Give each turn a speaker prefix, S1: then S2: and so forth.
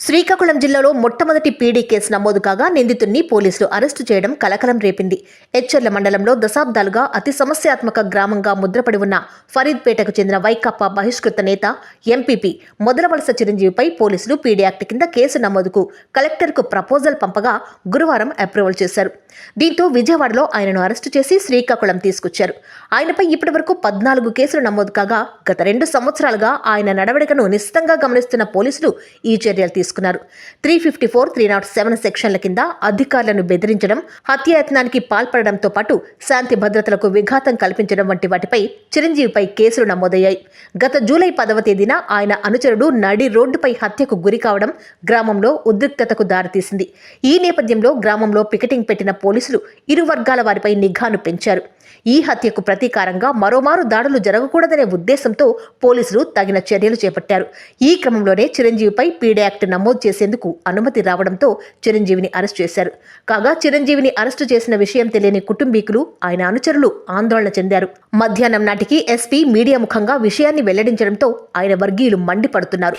S1: శ్రీకాకుళం జిల్లాలో మొట్టమొదటి PD case నమోదు కాగా నిందితుడిని పోలీసులు అరెస్టు చేయడం కలకలం రేపింది. ఎచ్చెర్ల మండలంలో దశాబ్దాలుగా అతి సమస్యాత్మక గ్రామంగా ముద్రపడి ఉన్న ఫరీద్పేటకు చెందిన వైకాపా బహిష్కృత నేత ఎంపీపీ మొదలవలస చిరంజీవిపై పోలీసులు పీడీ యాక్ట్ కింద కేసు నమోదుకు కలెక్టర్కు ప్రపోజల్ పంపగా గురువారం అప్రూవల్ చేశారు. దీంతో విజయవాడలో ఆయనను అరెస్టు చేసి శ్రీకాకుళం తీసుకొచ్చారు. ఆయనపై ఇప్పటివరకు 14 కేసులు నమోదు కాగా గత 2 సంవత్సరాలుగా ఆయన నడవడికను నిశితంగా గమనిస్తున్న పోలీసులు ఈ చర్యలు తీసుకున్నారు. 354, 307 సెక్షన్ల కింద అధికారులను బెదిరించడం, హత్యాయత్నానికి పాల్పడడంతో పాటు శాంతి భద్రతలకు విఘాతం కల్పించడం వంటి వాటిపై చిరంజీవిపై కేసులు నమోదయ్యాయి. గత జూలై 10వ తేదీన ఆయన అనుచరుడు నడి రోడ్డుపై హత్యకు గురి కావడం గ్రామంలో ఉద్రిక్తతకు దారితీసింది. ఈ నేపథ్యంలో గ్రామంలో పికెటింగ్ పెట్టిన పోలీసులు ఇరు వర్గాల వారిపై నిఘాను పెంచారు. ఈ హత్యకు ప్రతీకారంగా మరోమారు దాడులు జరగకూడదనే ఉద్దేశంతో పోలీసులు తగిన చర్యలు చేపట్టారు. ఈ క్రమంలోనే చిరంజీవిపై పీడీ యాక్ట్ నమోదు చేసేందుకు అనుమతి రావడంతో చిరంజీవిని అరెస్టు చేశారు. కాగా చిరంజీవిని అరెస్టు చేసిన విషయం తెలియని కుటుంబీకులు, ఆయన అనుచరులు ఆందోళన చెందారు. మధ్యాహ్నం నాటికి ఎస్పీ మీడియా ముఖంగా విషయాన్ని వెల్లడించడంతో ఆయన వర్గీయులు మండిపడుతున్నారు.